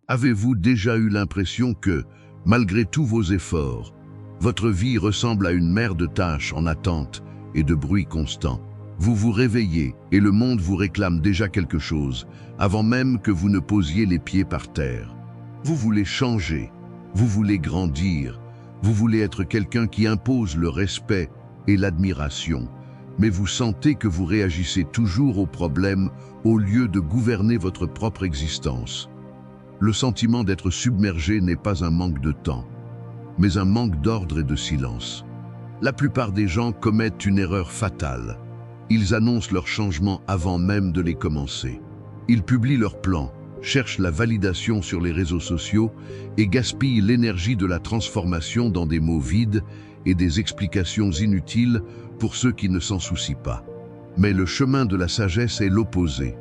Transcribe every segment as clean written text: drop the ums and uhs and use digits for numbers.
Avez-vous déjà eu l'impression que, malgré tous vos efforts, votre vie ressemble à une mer de tâches en attente et de bruit constant? Vous vous réveillez et le monde vous réclame déjà quelque chose, avant même que vous ne posiez les pieds par terre. Vous voulez changer, vous voulez grandir, vous voulez être quelqu'un qui impose le respect et l'admiration, mais vous sentez que vous réagissez toujours aux problèmes au lieu de gouverner votre propre existence. Le sentiment d'être submergé n'est pas un manque de temps, mais un manque d'ordre et de silence. La plupart des gens commettent une erreur fatale. Ils annoncent leurs changements avant même de les commencer. Ils publient leurs plans, cherchent la validation sur les réseaux sociaux et gaspillent l'énergie de la transformation dans des mots vides et des explications inutiles pour ceux qui ne s'en soucient pas. Mais le chemin de la sagesse est l'opposé.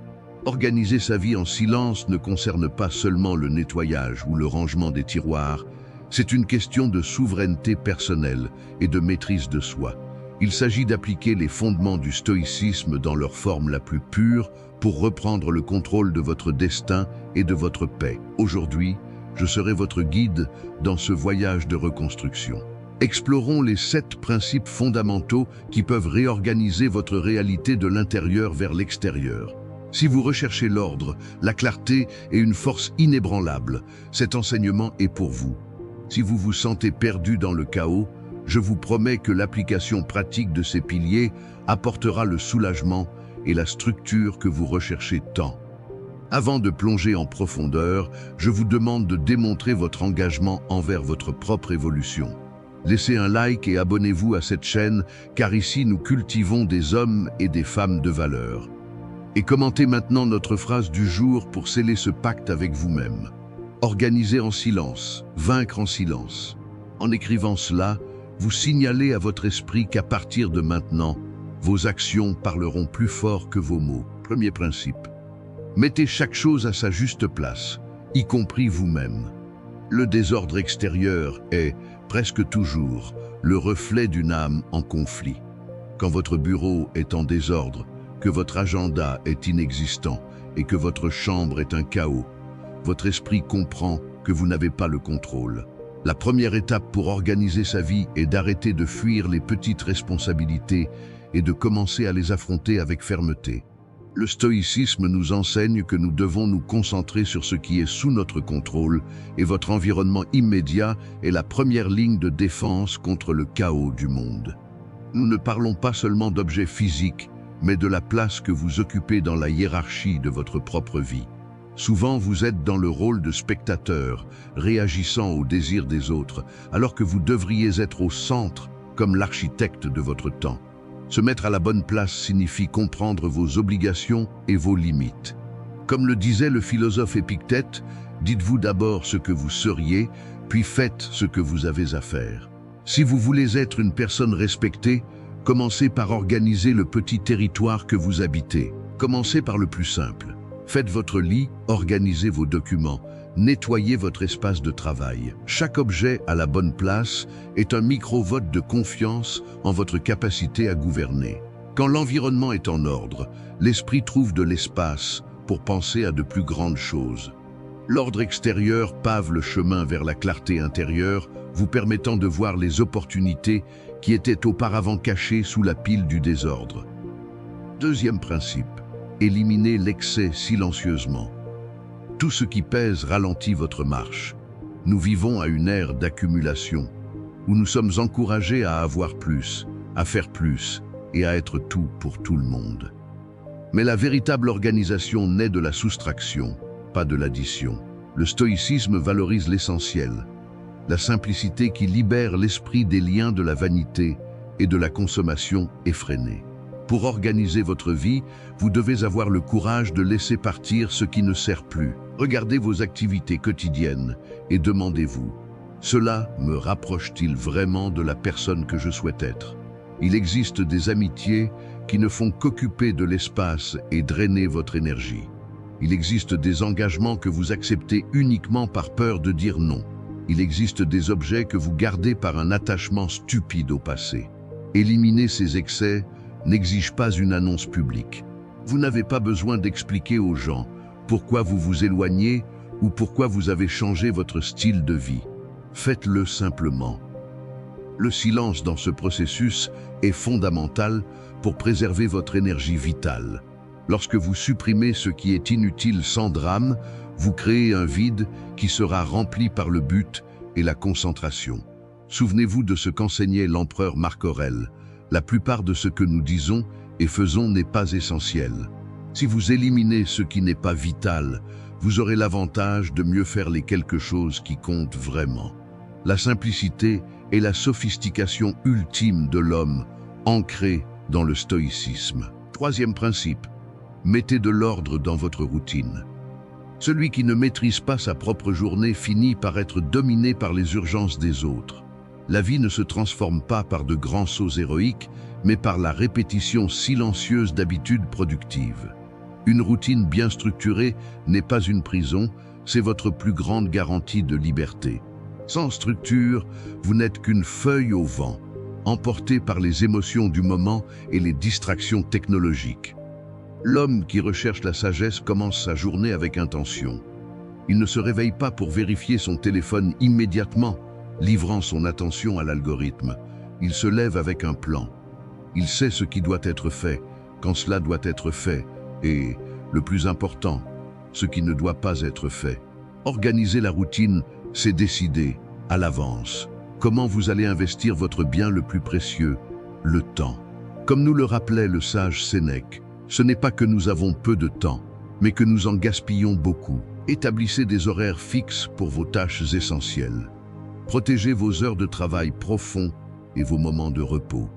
Organiser sa vie en silence ne concerne pas seulement le nettoyage ou le rangement des tiroirs, c'est une question de souveraineté personnelle et de maîtrise de soi. Il s'agit d'appliquer les fondements du stoïcisme dans leur forme la plus pure pour reprendre le contrôle de votre destin et de votre paix. Aujourd'hui, je serai votre guide dans ce voyage de reconstruction. Explorons les 7 principes fondamentaux qui peuvent réorganiser votre réalité de l'intérieur vers l'extérieur. Si vous recherchez l'ordre, la clarté et une force inébranlable, cet enseignement est pour vous. Si vous vous sentez perdu dans le chaos, je vous promets que l'application pratique de ces piliers apportera le soulagement et la structure que vous recherchez tant. Avant de plonger en profondeur, je vous demande de démontrer votre engagement envers votre propre évolution. Laissez un like et abonnez-vous à cette chaîne, car ici nous cultivons des hommes et des femmes de valeur. Et commentez maintenant notre phrase du jour pour sceller ce pacte avec vous-même. Organiser en silence, vaincre en silence. En écrivant cela, vous signalez à votre esprit qu'à partir de maintenant, vos actions parleront plus fort que vos mots. Premier principe. Mettez chaque chose à sa juste place, y compris vous-même. Le désordre extérieur est, presque toujours, le reflet d'une âme en conflit. Quand votre bureau est en désordre, que votre agenda est inexistant et que votre chambre est un chaos, votre esprit comprend que vous n'avez pas le contrôle. La première étape pour organiser sa vie est d'arrêter de fuir les petites responsabilités et de commencer à les affronter avec fermeté. Le stoïcisme nous enseigne que nous devons nous concentrer sur ce qui est sous notre contrôle et votre environnement immédiat est la première ligne de défense contre le chaos du monde. Nous ne parlons pas seulement d'objets physiques, mais de la place que vous occupez dans la hiérarchie de votre propre vie. Souvent, vous êtes dans le rôle de spectateur, réagissant aux désirs des autres, alors que vous devriez être au centre, comme l'architecte de votre temps. Se mettre à la bonne place signifie comprendre vos obligations et vos limites. Comme le disait le philosophe Épictète, dites-vous d'abord ce que vous seriez, puis faites ce que vous avez à faire. Si vous voulez être une personne respectée, commencez par organiser le petit territoire que vous habitez. Commencez par le plus simple. Faites votre lit, organisez vos documents, nettoyez votre espace de travail. Chaque objet à la bonne place est un micro-vote de confiance en votre capacité à gouverner. Quand l'environnement est en ordre, l'esprit trouve de l'espace pour penser à de plus grandes choses. L'ordre extérieur pave le chemin vers la clarté intérieure, vous permettant de voir les opportunités qui étaient auparavant cachées sous la pile du désordre. Deuxième principe. Éliminez l'excès silencieusement. Tout ce qui pèse ralentit votre marche. Nous vivons à une ère d'accumulation, où nous sommes encouragés à avoir plus, à faire plus et à être tout pour tout le monde. Mais la véritable organisation naît de la soustraction, pas de l'addition. Le stoïcisme valorise l'essentiel, la simplicité qui libère l'esprit des liens de la vanité et de la consommation effrénée. Pour organiser votre vie, vous devez avoir le courage de laisser partir ce qui ne sert plus. Regardez vos activités quotidiennes et demandez-vous, cela me rapproche-t-il vraiment de la personne que je souhaite être? Il existe des amitiés qui ne font qu'occuper de l'espace et drainer votre énergie. Il existe des engagements que vous acceptez uniquement par peur de dire non. Il existe des objets que vous gardez par un attachement stupide au passé. Éliminer ces excès n'exige pas une annonce publique. Vous n'avez pas besoin d'expliquer aux gens pourquoi vous vous éloignez ou pourquoi vous avez changé votre style de vie. Faites-le simplement. Le silence dans ce processus est fondamental pour préserver votre énergie vitale. Lorsque vous supprimez ce qui est inutile sans drame, vous créez un vide qui sera rempli par le but et la concentration. Souvenez-vous de ce qu'enseignait l'empereur Marc Aurèle. La plupart de ce que nous disons et faisons n'est pas essentiel. Si vous éliminez ce qui n'est pas vital, vous aurez l'avantage de mieux faire les quelque chose qui compte vraiment. La simplicité est la sophistication ultime de l'homme, ancrée dans le stoïcisme. Troisième principe, mettez de l'ordre dans votre routine. Celui qui ne maîtrise pas sa propre journée finit par être dominé par les urgences des autres. La vie ne se transforme pas par de grands sauts héroïques, mais par la répétition silencieuse d'habitudes productives. Une routine bien structurée n'est pas une prison, c'est votre plus grande garantie de liberté. Sans structure, vous n'êtes qu'une feuille au vent, emportée par les émotions du moment et les distractions technologiques. L'homme qui recherche la sagesse commence sa journée avec intention. Il ne se réveille pas pour vérifier son téléphone immédiatement, livrant son attention à l'algorithme. Il se lève avec un plan. Il sait ce qui doit être fait, quand cela doit être fait, et, le plus important, ce qui ne doit pas être fait. Organiser la routine, c'est décider, à l'avance, comment vous allez investir votre bien le plus précieux, le temps. Comme nous le rappelait le sage Sénèque, ce n'est pas que nous avons peu de temps, mais que nous en gaspillons beaucoup. Établissez des horaires fixes pour vos tâches essentielles. Protégez vos heures de travail profond et vos moments de repos.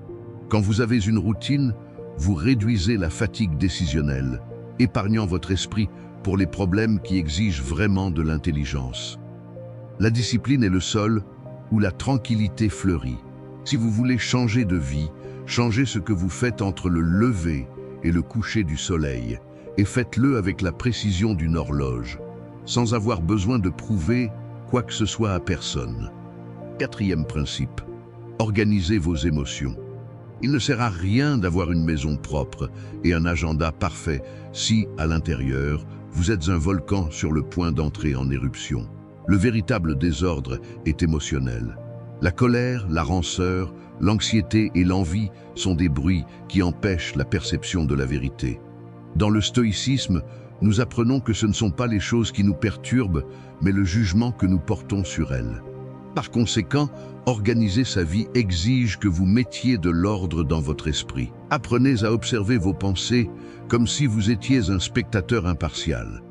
Quand vous avez une routine, vous réduisez la fatigue décisionnelle, épargnant votre esprit pour les problèmes qui exigent vraiment de l'intelligence. La discipline est le sol où la tranquillité fleurit. Si vous voulez changer de vie, changez ce que vous faites entre le lever et le coucher du soleil, et faites-le avec la précision d'une horloge, sans avoir besoin de prouver quoi que ce soit à personne. Quatrième principe, organisez vos émotions. Il ne sert à rien d'avoir une maison propre et un agenda parfait si, à l'intérieur, vous êtes un volcan sur le point d'entrer en éruption. Le véritable désordre est émotionnel. La colère, la rancœur, l'anxiété et l'envie sont des bruits qui empêchent la perception de la vérité. Dans le stoïcisme, nous apprenons que ce ne sont pas les choses qui nous perturbent, mais le jugement que nous portons sur elles. Par conséquent, organiser sa vie exige que vous mettiez de l'ordre dans votre esprit. Apprenez à observer vos pensées comme si vous étiez un spectateur impartial.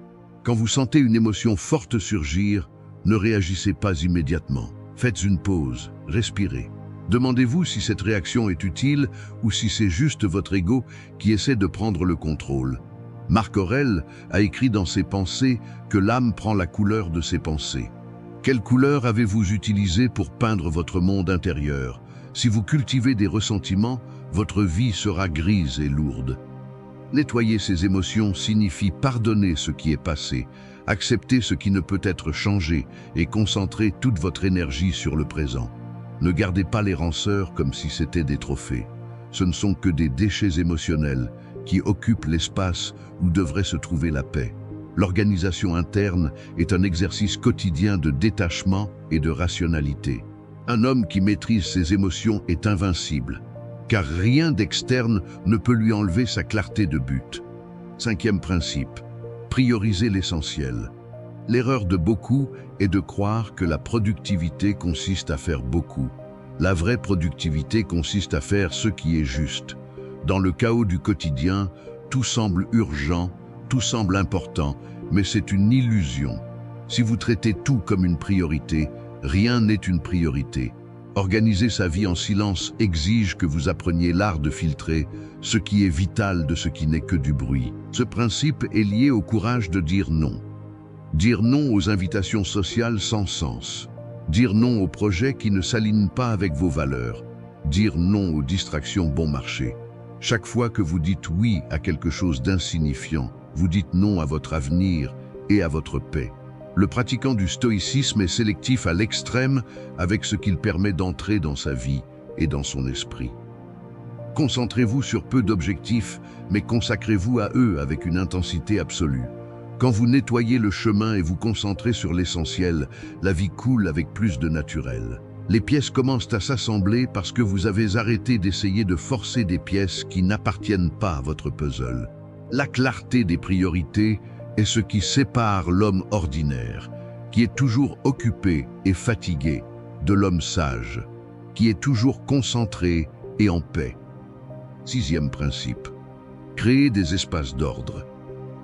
Quand vous sentez une émotion forte surgir, ne réagissez pas immédiatement. Faites une pause, respirez. Demandez-vous si cette réaction est utile ou si c'est juste votre ego qui essaie de prendre le contrôle. Marc Aurèle a écrit dans ses pensées que l'âme prend la couleur de ses pensées. Quelle couleur avez-vous utilisée pour peindre votre monde intérieur? Si vous cultivez des ressentiments, votre vie sera grise et lourde. Nettoyer ses émotions signifie pardonner ce qui est passé, accepter ce qui ne peut être changé et concentrer toute votre énergie sur le présent. Ne gardez pas les rancœurs comme si c'était des trophées. Ce ne sont que des déchets émotionnels qui occupent l'espace où devrait se trouver la paix. L'organisation interne est un exercice quotidien de détachement et de rationalité. Un homme qui maîtrise ses émotions est invincible, car rien d'externe ne peut lui enlever sa clarté de but. Cinquième principe, prioriser l'essentiel. L'erreur de beaucoup est de croire que la productivité consiste à faire beaucoup. La vraie productivité consiste à faire ce qui est juste. Dans le chaos du quotidien, tout semble urgent, tout semble important, mais c'est une illusion. Si vous traitez tout comme une priorité, rien n'est une priorité. Organiser sa vie en silence exige que vous appreniez l'art de filtrer ce qui est vital de ce qui n'est que du bruit. Ce principe est lié au courage de dire non. Dire non aux invitations sociales sans sens. Dire non aux projets qui ne s'alignent pas avec vos valeurs. Dire non aux distractions bon marché. Chaque fois que vous dites oui à quelque chose d'insignifiant, vous dites non à votre avenir et à votre paix. Le pratiquant du stoïcisme est sélectif à l'extrême avec ce qu'il permet d'entrer dans sa vie et dans son esprit. Concentrez-vous sur peu d'objectifs, mais consacrez-vous à eux avec une intensité absolue. Quand vous nettoyez le chemin et vous concentrez sur l'essentiel, la vie coule avec plus de naturel. Les pièces commencent à s'assembler parce que vous avez arrêté d'essayer de forcer des pièces qui n'appartiennent pas à votre puzzle. La clarté des priorités est ce qui sépare l'homme ordinaire, qui est toujours occupé et fatigué, de l'homme sage, qui est toujours concentré et en paix. 6e principe. Créer des espaces d'ordre.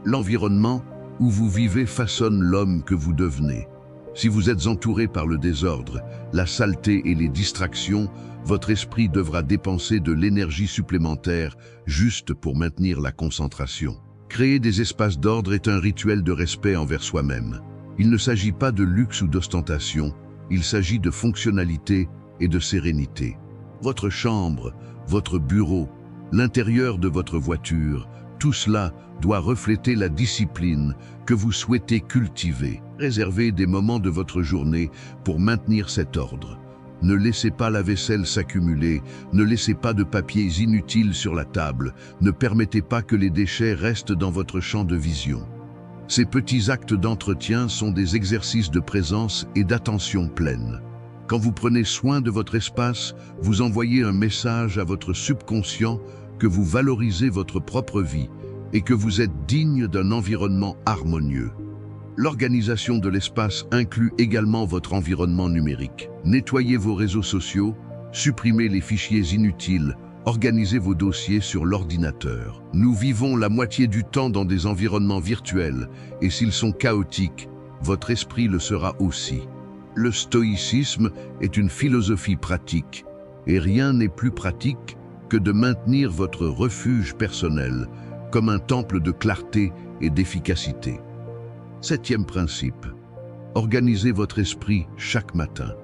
L'environnement où vous vivez façonne l'homme que vous devenez. Si vous êtes entouré par le désordre, la saleté et les distractions, votre esprit devra dépenser de l'énergie supplémentaire juste pour maintenir la concentration. Créer des espaces d'ordre est un rituel de respect envers soi-même. Il ne s'agit pas de luxe ou d'ostentation, il s'agit de fonctionnalité et de sérénité. Votre chambre, votre bureau, l'intérieur de votre voiture, tout cela doit refléter la discipline que vous souhaitez cultiver. Réservez des moments de votre journée pour maintenir cet ordre. Ne laissez pas la vaisselle s'accumuler, ne laissez pas de papiers inutiles sur la table, ne permettez pas que les déchets restent dans votre champ de vision. Ces petits actes d'entretien sont des exercices de présence et d'attention pleine. Quand vous prenez soin de votre espace, vous envoyez un message à votre subconscient que vous valorisez votre propre vie et que vous êtes digne d'un environnement harmonieux. L'organisation de l'espace inclut également votre environnement numérique. Nettoyez vos réseaux sociaux, supprimez les fichiers inutiles, organisez vos dossiers sur l'ordinateur. Nous vivons la moitié du temps dans des environnements virtuels et s'ils sont chaotiques, votre esprit le sera aussi. Le stoïcisme est une philosophie pratique et rien n'est plus pratique que de maintenir votre refuge personnel comme un temple de clarté et d'efficacité. 7e principe. Organisez votre esprit chaque matin.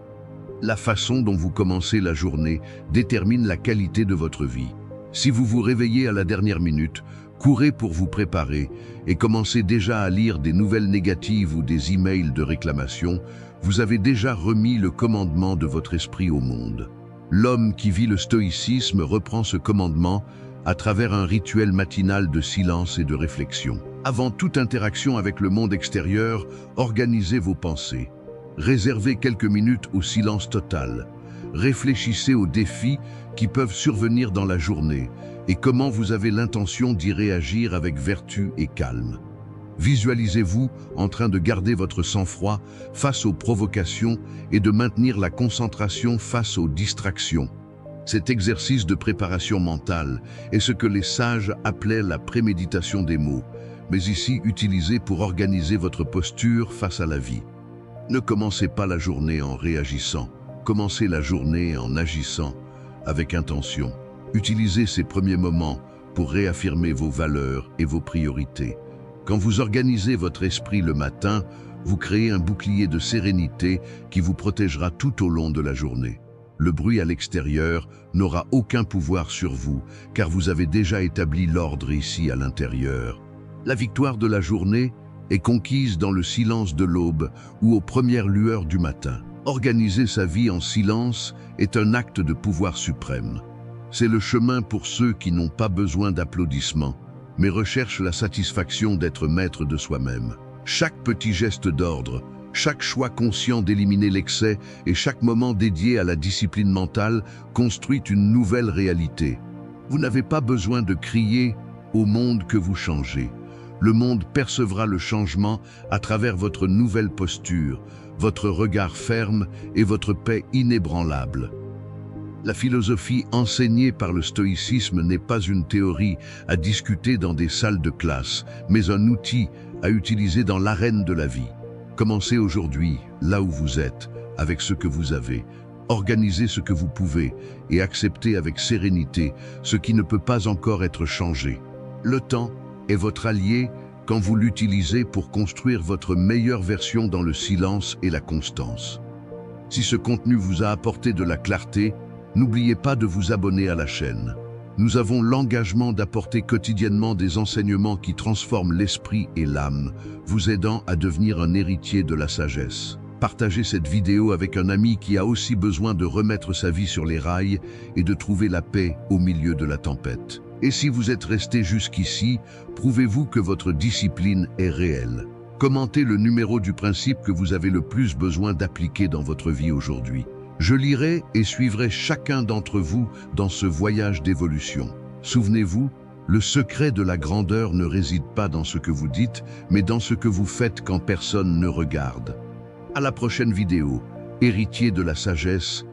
La façon dont vous commencez la journée détermine la qualité de votre vie. Si vous vous réveillez à la dernière minute, courez pour vous préparer et commencez déjà à lire des nouvelles négatives ou des emails de réclamation, vous avez déjà remis le commandement de votre esprit au monde. L'homme qui vit le stoïcisme reprend ce commandement à travers un rituel matinal de silence et de réflexion. Avant toute interaction avec le monde extérieur, organisez vos pensées. Réservez quelques minutes au silence total. Réfléchissez aux défis qui peuvent survenir dans la journée et comment vous avez l'intention d'y réagir avec vertu et calme. Visualisez-vous en train de garder votre sang-froid face aux provocations et de maintenir la concentration face aux distractions. Cet exercice de préparation mentale est ce que les sages appelaient la préméditation des mots, mais ici utilisé pour organiser votre posture face à la vie. Ne commencez pas la journée en réagissant, commencez la journée en agissant avec intention. Utilisez ces premiers moments pour réaffirmer vos valeurs et vos priorités. Quand vous organisez votre esprit le matin, vous créez un bouclier de sérénité qui vous protégera tout au long de la journée. Le bruit à l'extérieur n'aura aucun pouvoir sur vous, car vous avez déjà établi l'ordre ici à l'intérieur. La victoire de la journée est conquise dans le silence de l'aube ou aux premières lueurs du matin. Organiser sa vie en silence est un acte de pouvoir suprême. C'est le chemin pour ceux qui n'ont pas besoin d'applaudissements, mais recherchent la satisfaction d'être maître de soi-même. Chaque petit geste d'ordre, chaque choix conscient d'éliminer l'excès et chaque moment dédié à la discipline mentale construit une nouvelle réalité. Vous n'avez pas besoin de crier au monde que vous changez. Le monde percevra le changement à travers votre nouvelle posture, votre regard ferme et votre paix inébranlable. La philosophie enseignée par le stoïcisme n'est pas une théorie à discuter dans des salles de classe, mais un outil à utiliser dans l'arène de la vie. Commencez aujourd'hui, là où vous êtes, avec ce que vous avez. Organisez ce que vous pouvez et acceptez avec sérénité ce qui ne peut pas encore être changé. Le temps est votre allié quand vous l'utilisez pour construire votre meilleure version dans le silence et la constance. Si ce contenu vous a apporté de la clarté, n'oubliez pas de vous abonner à la chaîne. Nous avons l'engagement d'apporter quotidiennement des enseignements qui transforment l'esprit et l'âme, vous aidant à devenir un héritier de la sagesse. Partagez cette vidéo avec un ami qui a aussi besoin de remettre sa vie sur les rails et de trouver la paix au milieu de la tempête. Et si vous êtes resté jusqu'ici, prouvez-vous que votre discipline est réelle. Commentez le numéro du principe que vous avez le plus besoin d'appliquer dans votre vie aujourd'hui. Je lirai et suivrai chacun d'entre vous dans ce voyage d'évolution. Souvenez-vous, le secret de la grandeur ne réside pas dans ce que vous dites, mais dans ce que vous faites quand personne ne regarde. À la prochaine vidéo, héritier de la sagesse,